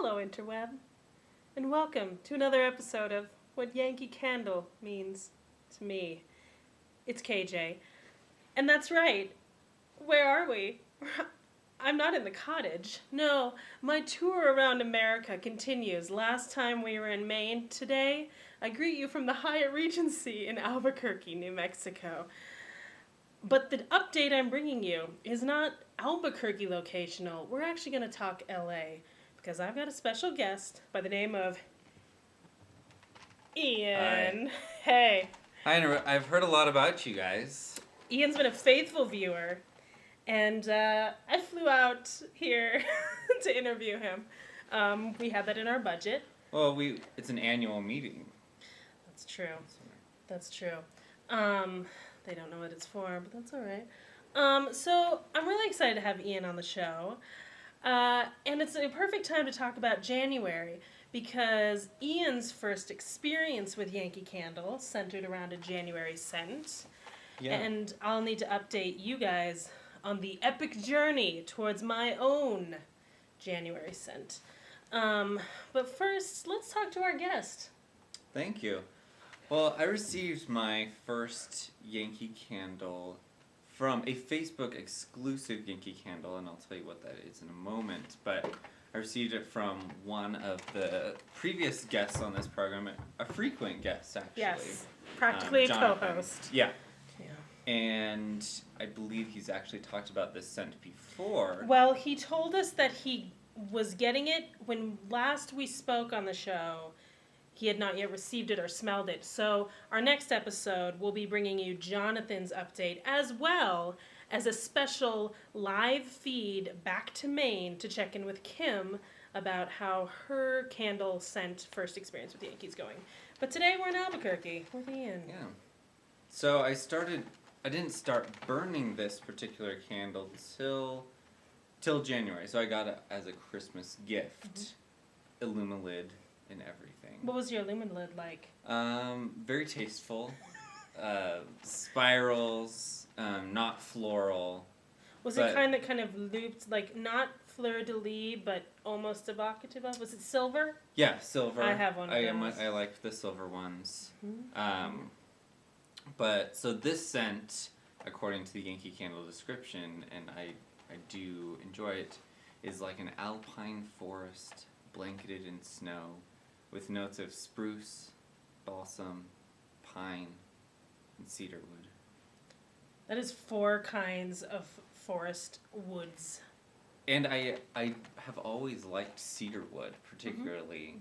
Hello, interweb, and welcome to another episode of What Yankee Candle Means to Me. It's KJ, and that's right. Where are we? I'm not in the cottage. No, my tour around America continues. Last time we were in Maine. Today, I greet you from the Hyatt Regency in Albuquerque, New Mexico. But the update I'm bringing you is not Albuquerque locational. We're actually going to talk LA because I've got a special guest by the name of Ian. Hi. Hey. Hi, I've heard a lot about you guys. Ian's been a faithful viewer, and I flew out here to interview him. We had that in our budget. Well, it's an annual meeting. That's true. That's true. They don't know what it's for, but that's all right. So I'm really excited to have Ian on the show. And it's a perfect time to talk about January because Ian's first experience with Yankee Candle centered around a January scent. Yeah. And I'll need to update you guys on the epic journey towards my own January scent. But first, let's talk to our guest. Thank you. Well, I received my first Yankee Candle from a Facebook exclusive Yankee Candle, and I'll tell you what that is in a moment, but I received it from one of the previous guests on this program, a frequent guest, actually. Yes, practically a Jonathan. co-host. Yeah. Yeah. And I believe he's actually talked about this scent before. Well, he told us that he was getting it when last we spoke on the show. He had not yet received it or smelled it. So our next episode will be bringing you Jonathan's update as well as a special live feed back to Maine to check in with Kim about how her candle scent first experience with the Yankees going. But today we're in Albuquerque with Ian. Yeah. So I didn't start burning this particular candle till January. So I got it as a Christmas gift. Illumilid and everything. What was your lumen lid like? Very tasteful. Spirals, not floral. Was it kind of looped, like not fleur-de-lis, but almost evocative of? Was it silver? Yeah, silver. I have one of those. I like the silver ones. Mm-hmm. But so this scent, according to the Yankee Candle description, and I do enjoy it, is like an alpine forest blanketed in snow, with notes of spruce, balsam, pine, and cedar wood. That is 4 kinds of forest woods. And I have always liked cedar wood, particularly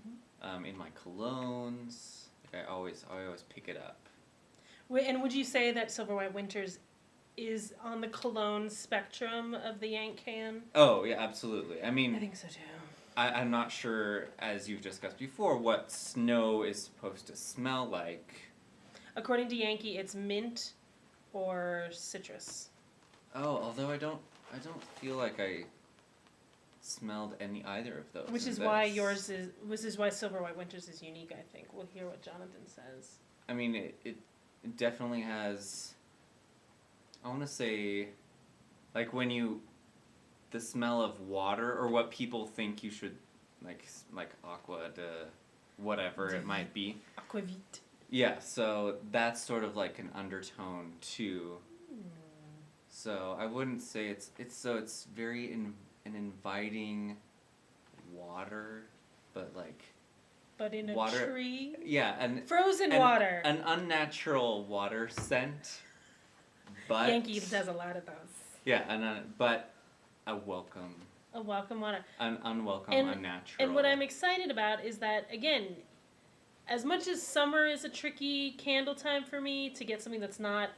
in my colognes. Like I always pick it up. And would you say that Silver White Winters is on the cologne spectrum of the Yank Can? Oh, yeah, absolutely. I mean, I think so too. I'm not sure, as you've discussed before, what snow is supposed to smell like. According to Yankee, it's mint or citrus. Oh, although I don't feel like I smelled either of those. Which is why Silver White Winters is unique, I think. We'll hear what Jonathan says. I mean, it definitely has, I want to say, like the smell of water, or what people think you should, like aqua de whatever it might be. Aquavit. Yeah, so that's sort of like an undertone too. So I wouldn't say it's very an inviting water, but like. But in a water, tree? Yeah, and frozen water. An unnatural water scent. But Yankee does a lot of those. Yeah, but a welcome. A welcome water. An unwelcome, unnatural. And what I'm excited about is that, again, as much as summer is a tricky candle time for me to get something that's not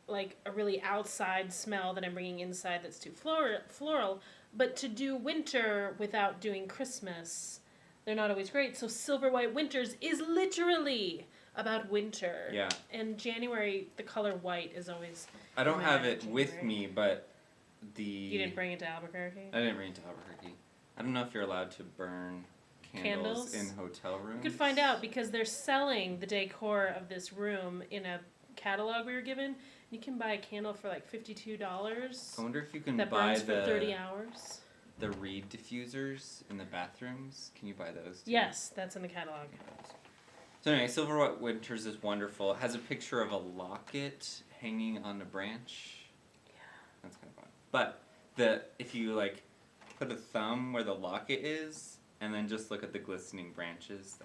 like a really outside smell that I'm bringing inside that's too floral, but to do winter without doing Christmas, they're not always great. So Silver White Winters is literally about winter. Yeah. And January, the color white is always... I don't have it with me, but You didn't bring it to Albuquerque? I didn't bring it to Albuquerque. I don't know if you're allowed to burn candles in hotel rooms. You could find out because they're selling the decor of this room in a catalog we were given. You can buy a candle for like $52. I wonder if you can that buy burns for 30 hours. the reed diffusers in the bathrooms. Can you buy those too? Yes, that's in the catalog. So anyway, Silver Winters is wonderful. It has a picture of a locket hanging on a branch. Yeah. That's kind of fun. But if you like put a thumb where the locket is and then just look at the glistening branches,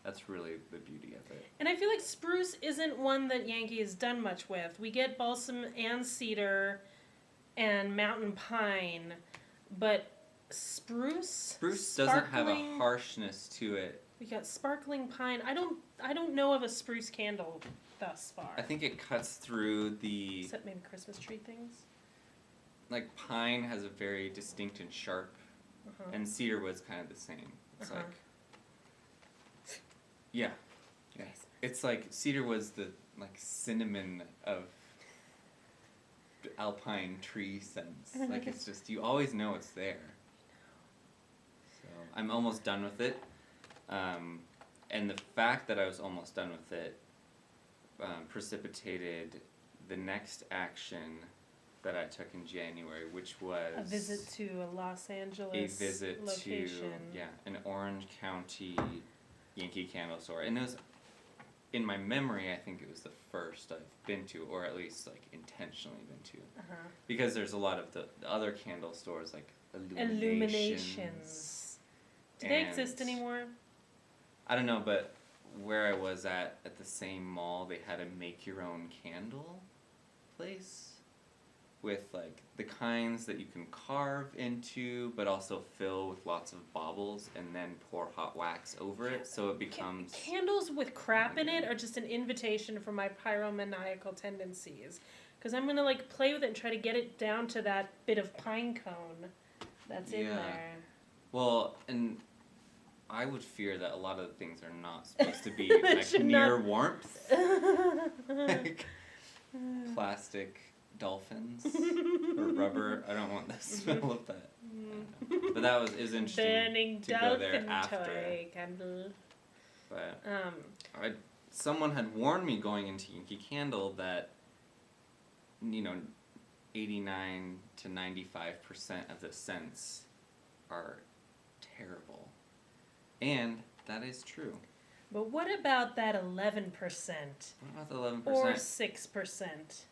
that's really the beauty of it. And I feel like spruce isn't one that Yankee has done much with. We get balsam and cedar and mountain pine, but spruce doesn't have a harshness to it. We got sparkling pine. I don't know of a spruce candle thus far. I think it cuts through the... Except maybe Christmas tree things. Like pine has a very distinct and sharp, and cedar wood's kind of the same. It's like... Yeah. It's like cedar wood's the like cinnamon of alpine tree scents. Like it's just, you always know it's there. So I'm almost done with it. And the fact that I was almost done with it precipitated the next action that I took in January, which was... A visit to a Los Angeles location. To an Orange County Yankee Candle store. And it was, in my memory, I think it was the first I've been to, or at least like intentionally been to. Because there's a lot of the other candle stores, like Illuminations. Do they exist anymore? I don't know, but where I was at the same mall, they had a make-your-own candle place with like the kinds that you can carve into, but also fill with lots of baubles and then pour hot wax over it, so it becomes... Candles with crap in it are just an invitation for my pyromaniacal tendencies. Because I'm going to like play with it and try to get it down to that bit of pine cone that's in there. Well, and... I would fear that a lot of the things are not supposed to be like near warmth. Like plastic dolphins or rubber. I don't want the smell of that. But it was interesting Burning to go there after. toy candle. But someone had warned me going into Yankee Candle that 89 to 95% of the scents are terrible. And that is true. But what about that 11%? What about the 11%? Or 6%?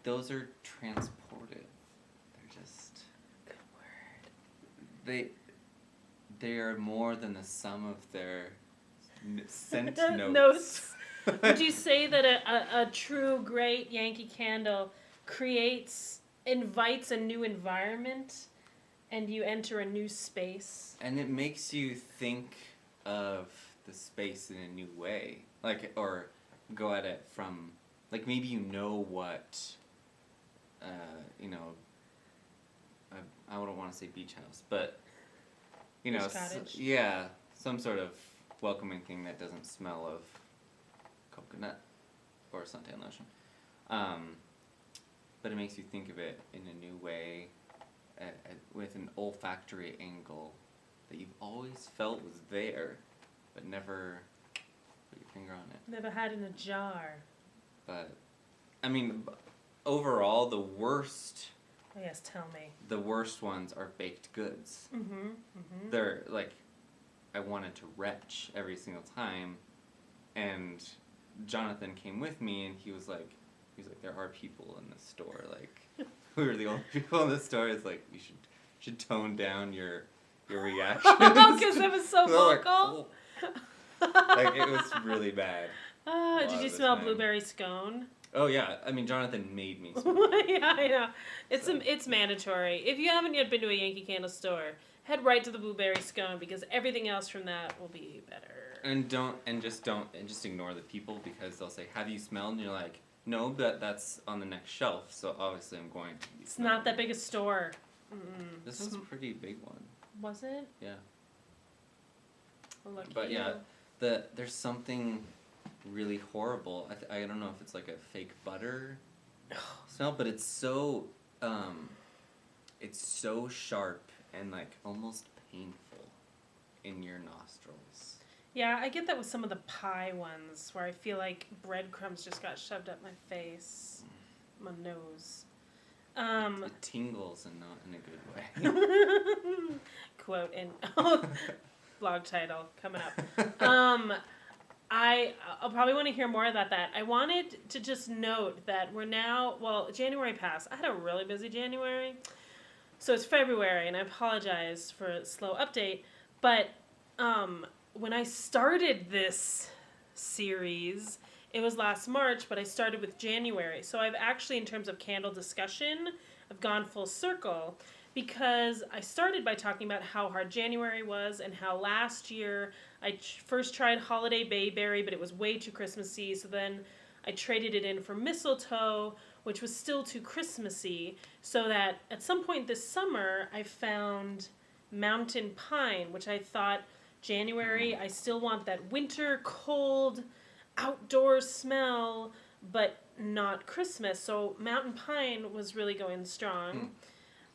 Those are transported. They're just... Good word. They are more than the sum of their scent notes. Would you say that a true great Yankee Candle invites a new environment? And you enter a new space. And it makes you think of the space in a new way. Like, or go at it from, like maybe you know what, I wouldn't want to say beach house, but, some sort of welcoming thing that doesn't smell of coconut or suntan lotion. But it makes you think of it in a new way. With an olfactory angle that you've always felt was there, but never put your finger on it. Never had in a jar. But, I mean, overall, the worst... Oh yes, tell me. The worst ones are baked goods. Mm-hmm. They're, like, I wanted to retch every single time, and Jonathan came with me, and he was like, there are people in this store, like... We were the only people in the store. It's like, you should tone down your reactions. Because it was so vocal. Like, it was really bad. Did you smell blueberry scone? Oh yeah, I mean Jonathan made me smell. Yeah, I know. It's mandatory. If you haven't yet been to a Yankee Candle store, head right to the blueberry scone because everything else from that will be better. And just ignore the people because they'll say, "Have you smelled?" And you're like, no, but that's on the next shelf, so obviously I'm going to be... It's not that big a store. This is a pretty big one. Was it? Yeah. Well, lucky but yeah, you. There's something really horrible. I don't know if it's like a fake butter smell, but it's so sharp and like almost painful in your nostrils. Yeah, I get that with some of the pie ones where I feel like breadcrumbs just got shoved up my face, my nose. It tingles and not in a good way. Quote in blog title coming up. I'll probably want to hear more about that. I wanted to just note that we're now, January passed. I had a really busy January. So it's February, and I apologize for a slow update. But when I started this series, it was last March, but I started with January. So I've actually, in terms of candle discussion, I've gone full circle. Because I started by talking about how hard January was and how last year I first tried Holiday Bayberry, but it was way too Christmassy. So then I traded it in for mistletoe, which was still too Christmassy. So that at some point this summer, I found mountain pine, which I thought January, I still want that winter, cold, outdoor smell, but not Christmas. So mountain pine was really going strong.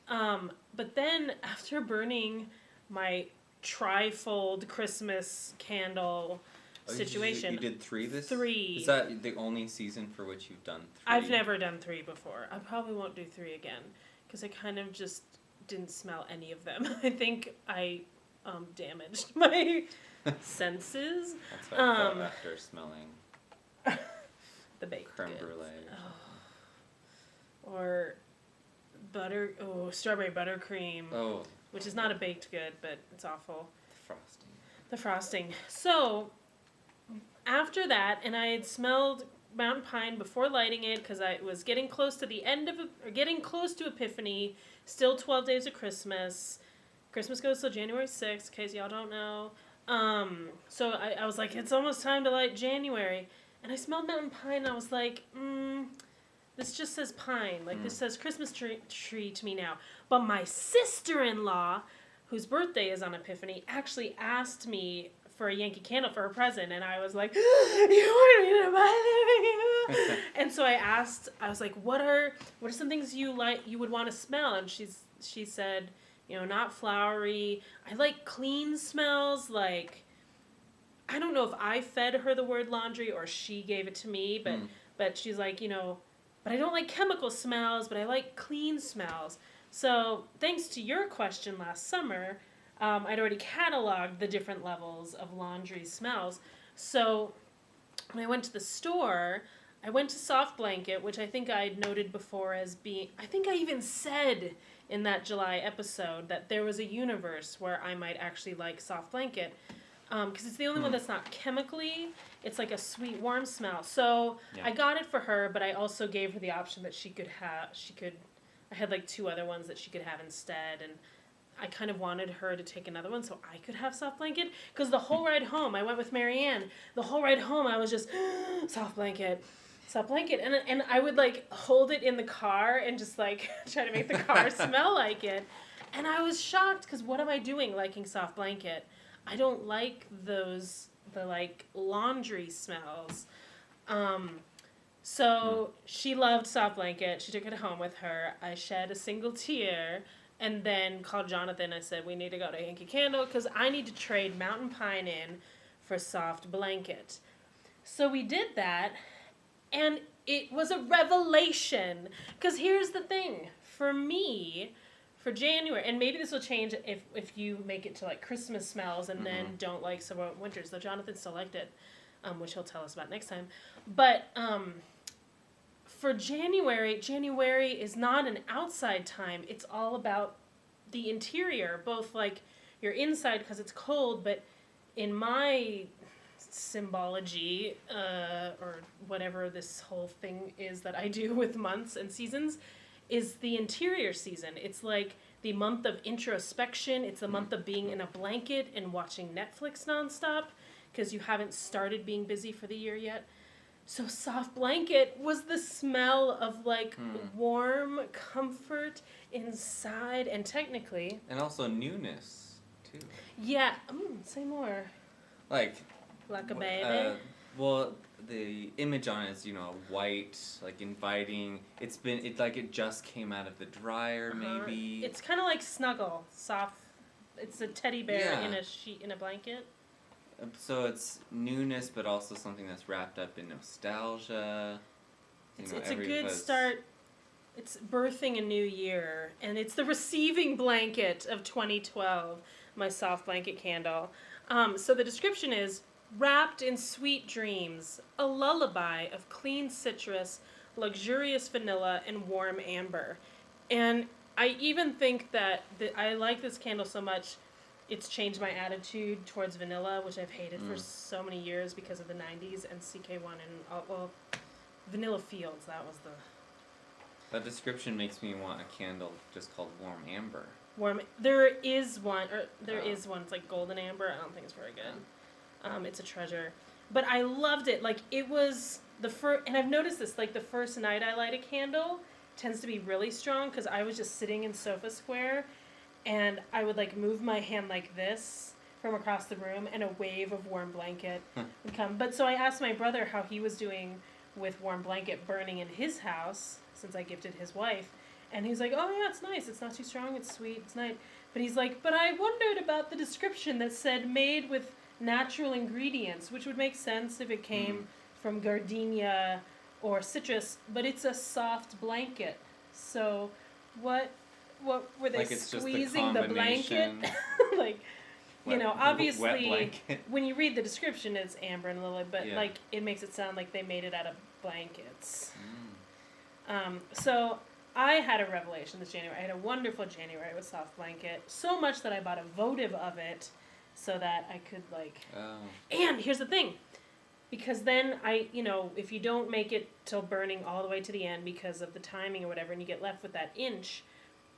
But then after burning my trifold Christmas candle situation. You did 3 this? 3. Is that the only season for which you've done 3? I've never done 3 before. I probably won't do 3 again because I kind of just didn't smell any of them. I think I damaged my senses. That's what I felt after smelling the baked creme goods. brulee. Or strawberry buttercream. Oh. Which is not a baked good, but it's awful. The frosting. So, after that, and I had smelled mountain pine before lighting it because I was getting close to the end of, or getting close to Epiphany, still 12 days of Christmas. Christmas goes till January 6th, in case y'all don't know. So I was like, it's almost time to light January. And I smelled mountain pine, and I was like, this just says pine. Like, this says Christmas tree to me now. But my sister-in-law, whose birthday is on Epiphany, actually asked me for a Yankee Candle for her present. And I was like, you want me to buy them? And so I was like, what are some things you would want to smell? And she said, not flowery. I like clean smells. Like, I don't know if I fed her the word laundry or she gave it to me. But she's like, but I don't like chemical smells, but I like clean smells. So thanks to your question last summer, I'd already cataloged the different levels of laundry smells. So when I went to the store, I went to Soft Blanket, which I think I'd noted before as being, I think I even said in that July episode that there was a universe where I might actually like Soft Blanket. Because it's the only one that's not chemically. It's like a sweet, warm smell. So I got it for her, but I also gave her the option that I had like 2 other ones that she could have instead. And I kind of wanted her to take another one so I could have Soft Blanket. Because the whole ride home, I went with Marianne. The whole ride home, I was just, Soft Blanket. Soft Blanket. And I would like hold it in the car and just like try to make the car smell like it. And I was shocked because what am I doing liking Soft Blanket? I don't like the like laundry smells. So she loved Soft Blanket. She took it home with her. I shed a single tear and then called Jonathan. I said, we need to go to Yankee Candle because I need to trade Mountain Pine in for Soft Blanket. So we did that and it was a revelation. Because here's the thing. For me, for January, and maybe this will change if you make it to like Christmas smells and then don't like some winters, though Jonathan still liked it, which he'll tell us about next time. But for January is not an outside time. It's all about the interior, both like your inside because it's cold, but in my symbology, or whatever this whole thing is that I do with months and seasons, is the interior season. It's like the month of introspection. It's the month of being in a blanket and watching Netflix nonstop because you haven't started being busy for the year yet. So Soft Blanket was the smell of like warm comfort inside and technically. And also newness too. Yeah. Say more. Like a baby. Well, the image on it is, white, like inviting. It's like it just came out of the dryer, maybe. It's kind of like Snuggle, soft. It's a teddy bear in a blanket. So it's newness, but also something that's wrapped up in nostalgia. It's a good start It's birthing a new year, and it's the receiving blanket of 2012, my soft blanket candle. So the description is, wrapped in sweet dreams, a lullaby of clean citrus, luxurious vanilla, and warm amber. And I even think that I like this candle so much, it's changed my attitude towards vanilla, which I've hated for so many years because of the 90s and CK1 and, well, Vanilla Fields, that was the... That description makes me want a candle just called Warm Amber. There is one, is one, it's like golden amber. I don't think it's very good. It's a treasure. But I loved it. Like, it was the first, and I've noticed this, like, the first night I light a candle tends to be really strong, because I was just sitting in Sofa Square, and I would, like, move my hand like this from across the room, and a wave of Warm Blanket would come. But so I asked my brother how he was doing with Warm Blanket burning in his house, since I gifted his wife. And he's like, oh yeah, it's nice. It's not too strong. It's sweet. It's nice. But he's like, but I wondered about the description that said made with natural ingredients, which would make sense if it came from gardenia or citrus, but it's a soft blanket. So what were they, like it's squeezing the blanket? Like, you know, obviously, when you read the description, it's amber and lily, but like it makes it sound like they made it out of blankets. So I had a revelation this January. I had a wonderful January with soft blanket, so much that I bought a votive of it, so that I could like. Oh. And here's the thing, because then if you don't make it till burning all the way to the end because of the timing or whatever, and you get left with that inch.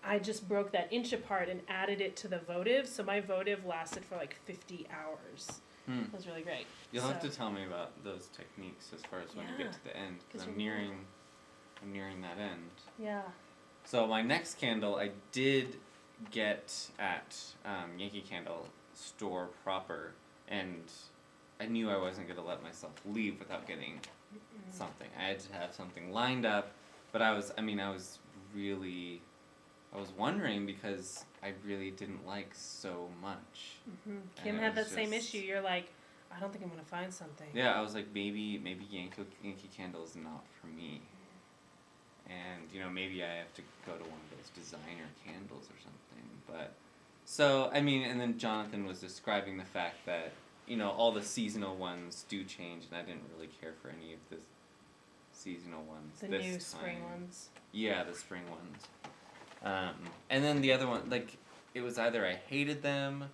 I just broke that inch apart and added it to the votive, so my votive lasted for like 50 hours. It was really great. You'll have to tell me about those techniques as far as when you get to the end, because I'm nearing that end. Yeah. So my next candle I did get at Yankee Candle store proper, and I knew I wasn't going to let myself leave without getting something. I had to have something lined up, but I was wondering because I really didn't like so much. Kim had that same issue. You're like, I don't think I'm going to find something. Yeah, I was like, maybe Yankee Candle is not for me. And, maybe I have to go to one of those designer candles or something. But, so, and then Jonathan was describing the fact that, all the seasonal ones do change, and I didn't really care for any of the seasonal ones The this new time. spring ones. Yeah, the spring ones. And then the other one, like, it was either I hated them,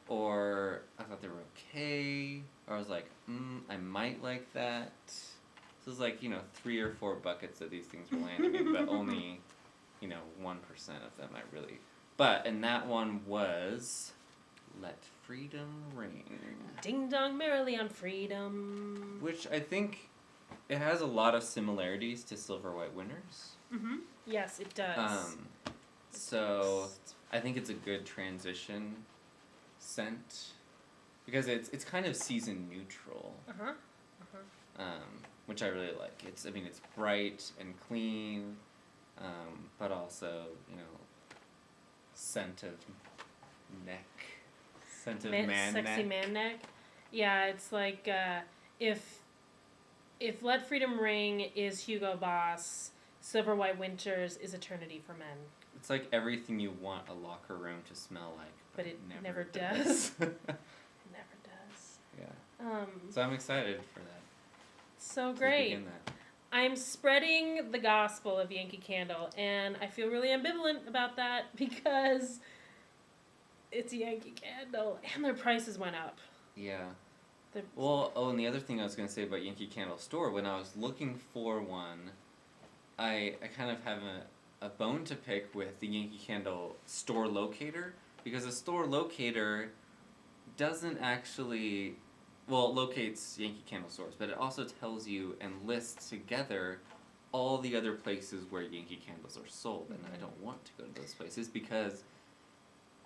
or I thought they were okay, or I was like, I might like that. So it was like, 3 or 4 buckets of these things were landing in, but only, 1% of them I really... And that one was Let Freedom Ring. Ding dong merrily on freedom. Which I think it has a lot of similarities to Silver White Winters. Yes, it does. So I think it's a good transition scent because it's kind of season neutral. Which I really like. It's bright and clean, but also scent of neck, scent of man neck. Sexy man neck. Yeah, it's like if Let Freedom Ring is Hugo Boss, Silver White Winters is Eternity for Men. It's like everything you want a locker room to smell like, but it never does. It never does. Yeah. So I'm excited for that. So great. I'm spreading the gospel of Yankee Candle, and I feel really ambivalent about that because it's a Yankee Candle, and their prices went up. Yeah. And the other thing I was going to say about Yankee Candle Store, when I was looking for one, I kind of have a bone to pick with the Yankee Candle Store Locator, because a store locator doesn't actually... Well, it locates Yankee Candle stores, but it also tells you and lists together all the other places where Yankee Candles are sold, and I don't want to go to those places because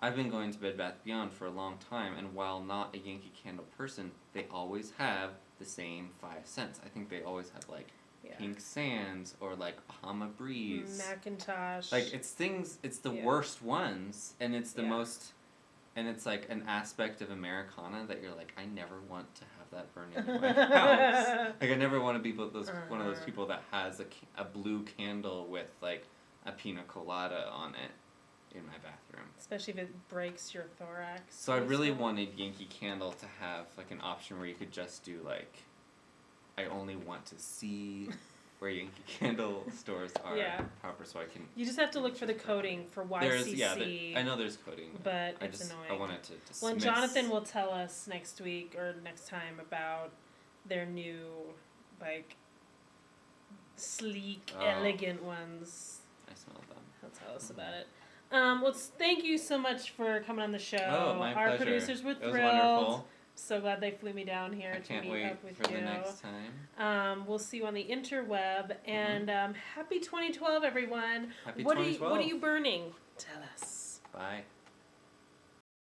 I've been going to Bed Bath & Beyond for a long time, and while not a Yankee Candle person, they always have the same 5 scents. I think they always have, like, Pink Sands or, like, Bahama Breeze. Macintosh. Like, it's the worst ones, and it's the most... And it's like an aspect of Americana that you're like, I never want to have that burning in my house. Like I never want to be one of those people that has a blue candle with like a pina colada on it in my bathroom. Especially if it breaks your thorax. So I really wanted Yankee Candle to have like an option where you could just do like, I only want to see where Yankee Candle stores are proper, so I can. You just have to look for the coding for YCC. I know there's coding, but it's annoying. I wanted to dismiss. Well, and Jonathan will tell us next week or next time about their new, like, sleek, elegant ones. I smell them. He'll tell us about it. Well, thank you so much for coming on the show. Oh, my Our pleasure. Producers were thrilled. It was wonderful. So glad they flew me down here to meet up with you. I can't wait for the next time. We'll see you on the interweb. And happy 2012, everyone. Happy what 2012. What are you burning? Tell us. Bye.